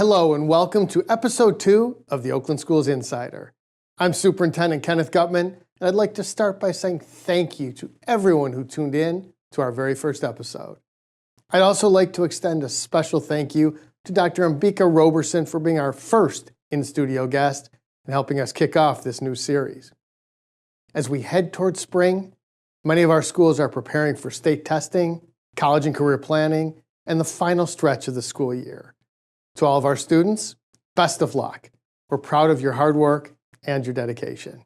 Hello and welcome to episode 2 of the Oakland Schools Insider. I'm Superintendent Kenneth Gutman, and I'd like to start by saying thank you to everyone who tuned in to our very first episode. I'd also like to extend a special thank you to Dr. Ambika Roberson for being our first in-studio guest and helping us kick off this new series. As we head towards spring, many of our schools are preparing for state testing, college and career planning, and the final stretch of the school year. To all of our students, best of luck. We're proud of your hard work and your dedication.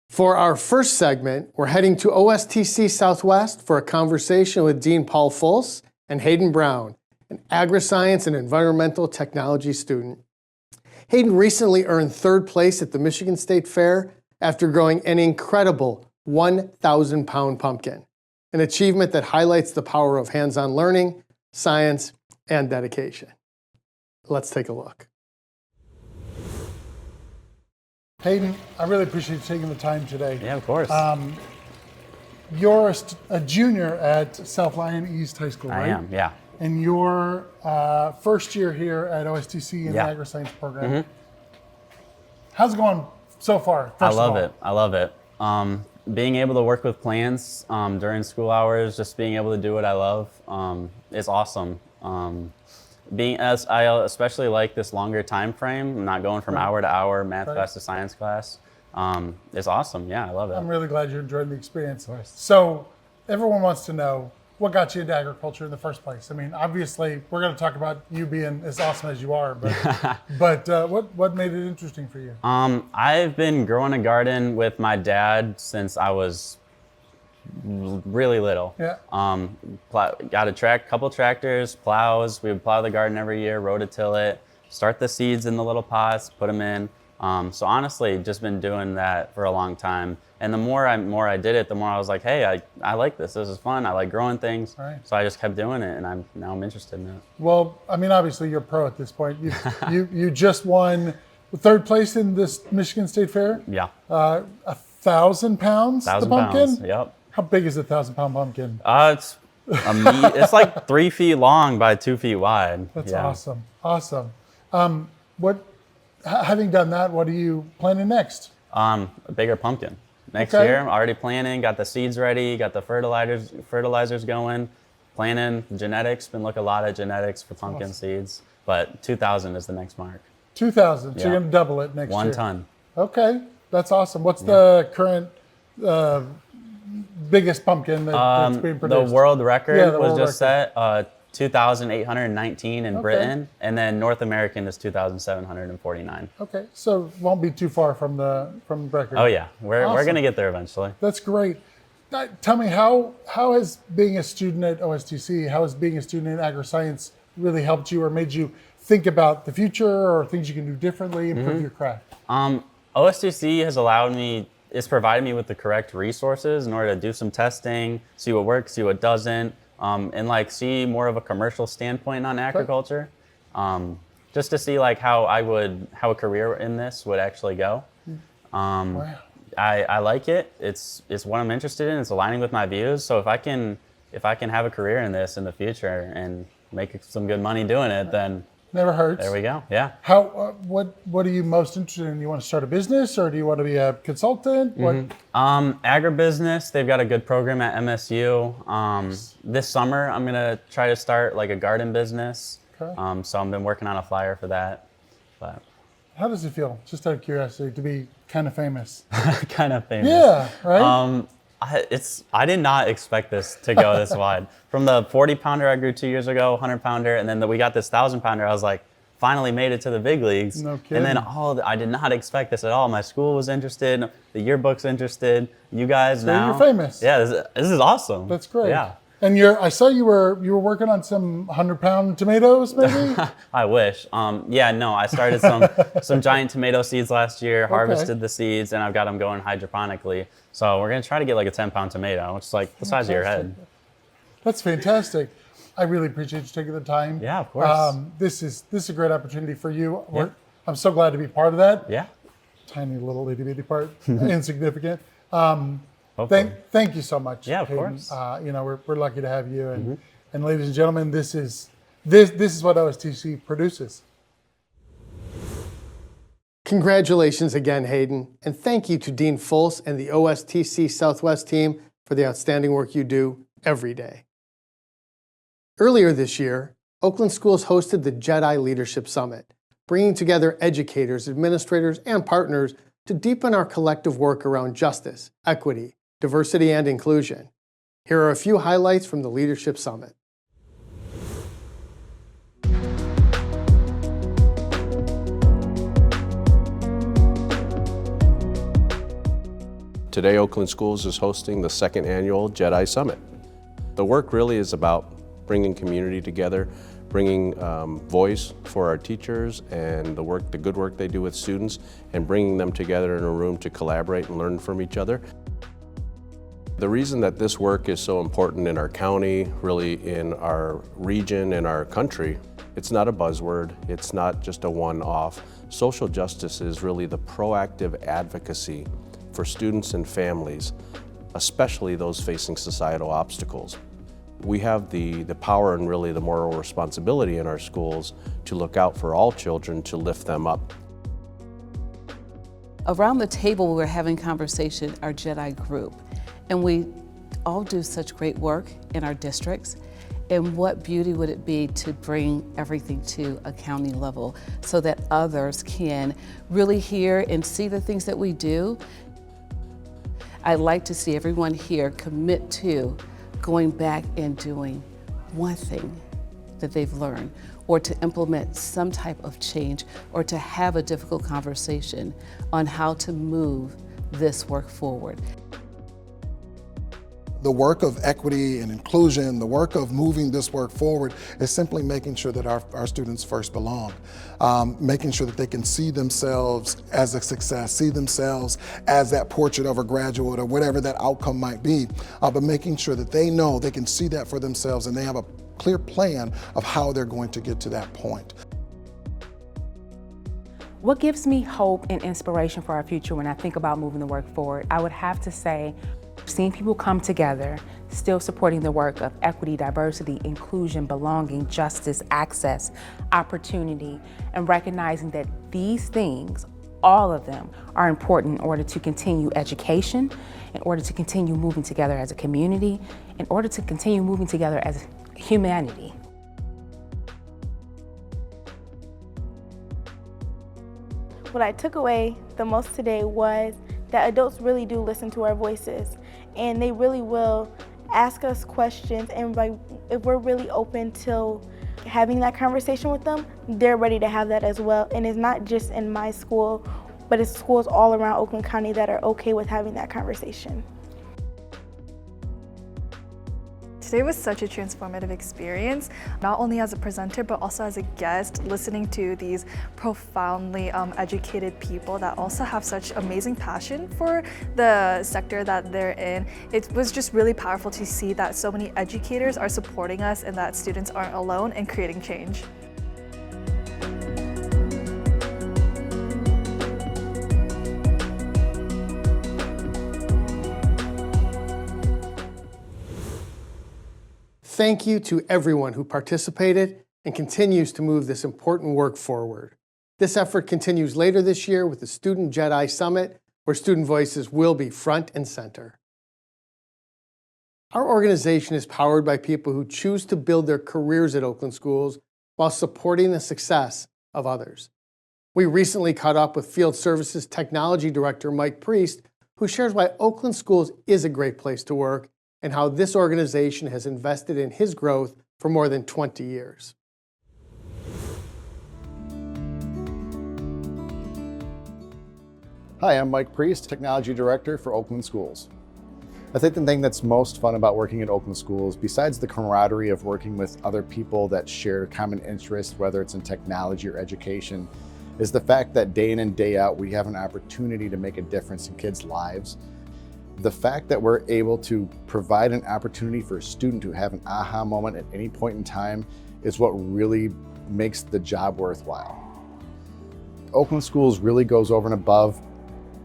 For our first segment, we're heading to OSTC Southwest for a conversation with Dean Paul Fultz and Hayden Brown, an agri-science and environmental technology student. Hayden recently earned 3rd place at the Michigan State Fair after growing an incredible 1,000-pound pumpkin, an achievement that highlights the power of hands-on learning, science, and dedication. Let's take a look. Hayden, I really appreciate you taking the time today. Yeah, of course. You're a junior at South Lyon East High School, right? I am, yeah. And you're first year here at OSTC in the agri-science program. Mm-hmm. How's it going so far? I love it. Being able to work with plants during school hours, just being able to do what I love is awesome. I especially like this longer time frame. I'm not going from hour to hour, math class to science class. It's awesome. Yeah, I love it. I'm really glad you enjoyed the experience. So everyone wants to know, what got you into agriculture in the first place? I mean, obviously, we're going to talk about you being as awesome as you are, but what made it interesting for you? I've been growing a garden with my dad since I was really little. Yeah. Got a couple tractors, plows. We would plow the garden every year, rototill it, start the seeds in the little pots, put them in. So honestly, just been doing that for a long time. And the more I did it, the more I was like, hey, I like this. This is fun. I like growing things. Right. So I just kept doing it, and I'm interested in it. Well, I mean, obviously you're a pro at this point. You just won 3rd place in this Michigan State Fair. Yeah. 1,000 pounds. 1,000 the pumpkin. pounds. Yep. How big is a 1,000-pound pumpkin? It's like 3 feet long by 2 feet wide. That's awesome. Awesome. Having done that, what are you planning next? A bigger pumpkin. Next Okay. year, I'm already planning, got the seeds ready, got the fertilizers going, planning genetics, been looking a lot at genetics for pumpkin seeds, but 2,000 is the next mark. 2,000, so Yeah. you're gonna double it next year. 1 ton. Okay, that's awesome. What's the current biggest pumpkin that's being produced? The world record the was world just record. set, 2,819 in Okay. Britain, and then North American is 2,749. Okay, so won't be too far from the record. Oh yeah, we're Awesome. gonna get there eventually. That's great. Tell me, how has being a student at OSTC, how has being a student in agri-science really helped you or made you think about the future or things you can do differently, improve your craft? OSTC it's provided me with the correct resources in order to do some testing, see what works, see what doesn't, and see more of a commercial standpoint on agriculture, just to see how a career in this would actually go. Wow. I like it. It's what I'm interested in. It's aligning with my views. So if I can have a career in this in the future and make some good money doing it, then Never hurts. there we go. Yeah. What are you most interested in? You want to start a business or do you want to be a consultant? Agribusiness, they've got a good program at MSU. This summer, I'm going to try to start a garden business. Okay. So I've been working on a flyer for that. But How does it feel, just out of curiosity, to be kind of famous? kind of famous. Yeah, right? I did not expect this to go this wide. From the 40-pounder I grew 2 years ago, 100-pounder, and then we got this 1,000-pounder, I was like, finally made it to the big leagues. No kidding. And then I did not expect this at all. My school was interested, the yearbook's interested, you guys So now. you're famous. Yeah, this is awesome. That's great. Yeah. And I saw you were working on some 100-pound tomatoes, maybe? I wish. I started some giant tomato seeds last year, harvested the seeds, and I've got them going hydroponically. So we're going to try to get a 10-pound tomato, which is the size of your head. That's fantastic. I really appreciate you taking the time. Yeah, of course. This is a great opportunity for you. Yeah. I'm so glad to be part of that. Yeah. Tiny little itty bitty part, insignificant. Hopefully. Thank you so much. Yeah, of Hayden. course. We're lucky to have you, and ladies and gentlemen, this is what OSTC produces. Congratulations again, Hayden, and thank you to Dean Fultz and the OSTC Southwest team for the outstanding work you do every day. Earlier this year, Oakland Schools hosted the Jedi Leadership Summit, bringing together educators, administrators, and partners to deepen our collective work around justice, equity, diversity, and inclusion. Here are a few highlights from the Leadership Summit. Today, Oakland Schools is hosting the second annual Jedi Summit. The work really is about bringing community together, bringing voice for our teachers and the good work they do with students, and bringing them together in a room to collaborate and learn from each other. The reason that this work is so important in our county, really in our region, in our country, it's not a buzzword, it's not just a one-off. Social justice is really the proactive advocacy for students and families, especially those facing societal obstacles. We have the power and really the moral responsibility in our schools to look out for all children, to lift them up. Around the table, we're having conversation, our Jedi group, and we all do such great work in our districts. And what beauty would it be to bring everything to a county level so that others can really hear and see the things that we do. I'd like to see everyone here commit to going back and doing one thing that they've learned, or to implement some type of change, or to have a difficult conversation on how to move this work forward. The work of equity and inclusion, the work of moving this work forward is simply making sure that our students first belong. Making sure that they can see themselves as a success, see themselves as that portrait of a graduate or whatever that outcome might be, but making sure that they know they can see that for themselves and they have a clear plan of how they're going to get to that point. What gives me hope and inspiration for our future when I think about moving the work forward, I would have to say seeing people come together, still supporting the work of equity, diversity, inclusion, belonging, justice, access, opportunity, and recognizing that these things, all of them, are important in order to continue education, in order to continue moving together as a community, in order to continue moving together as humanity. What I took away the most today was that adults really do listen to our voices, and they really will ask us questions, and if we're really open to having that conversation with them, they're ready to have that as well. And it's not just in my school, but it's schools all around Oakland County that are okay with having that conversation. Today was such a transformative experience, not only as a presenter, but also as a guest, listening to these profoundly educated people that also have such amazing passion for the sector that they're in. It was just really powerful to see that so many educators are supporting us and that students aren't alone in creating change. Thank you to everyone who participated and continues to move this important work forward. This effort continues later this year with the Student Jedi Summit, where student voices will be front and center. Our organization is powered by people who choose to build their careers at Oakland Schools while supporting the success of others. We recently caught up with Field Services Technology Director Mike Priest, who shares why Oakland Schools is a great place to work and how this organization has invested in his growth for more than 20 years. Hi, I'm Mike Priest, Technology Director for Oakland Schools. I think the thing that's most fun about working at Oakland Schools, besides the camaraderie of working with other people that share common interests, whether it's in technology or education, is the fact that day in and day out we have an opportunity to make a difference in kids' lives. The fact that we're able to provide an opportunity for a student to have an aha moment at any point in time is what really makes the job worthwhile. Oakland Schools really goes over and above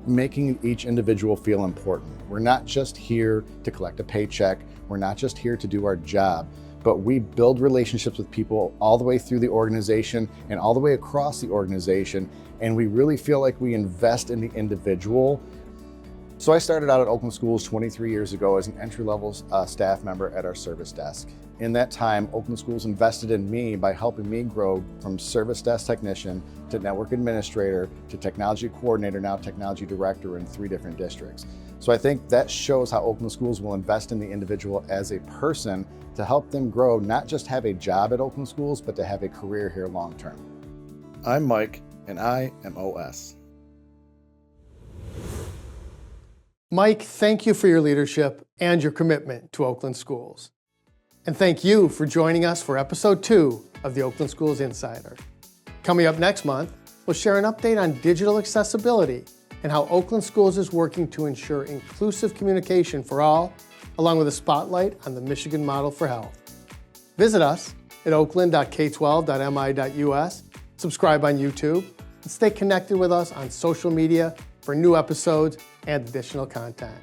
making each individual feel important. We're not just here to collect a paycheck. We're not just here to do our job, but we build relationships with people all the way through the organization and all the way across the organization, and we really feel like we invest in the individual. So I started out at Oakland Schools 23 years ago as an entry-level staff member at our service desk. In that time, Oakland Schools invested in me by helping me grow from service desk technician to network administrator to technology coordinator, now technology director in 3 different districts. So I think that shows how Oakland Schools will invest in the individual as a person to help them grow, not just have a job at Oakland Schools, but to have a career here long term. I'm Mike, and I am OS. Mike, thank you for your leadership and your commitment to Oakland Schools. And thank you for joining us for episode 2 of the Oakland Schools Insider. Coming up next month, we'll share an update on digital accessibility and how Oakland Schools is working to ensure inclusive communication for all, along with a spotlight on the Michigan Model for Health. Visit us at oakland.k12.mi.us, subscribe on YouTube, and stay connected with us on social media for new episodes and additional content.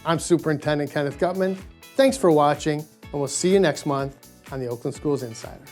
I'm Superintendent Kenneth Gutman. Thanks for watching, and we'll see you next month on the Oakland Schools Insider.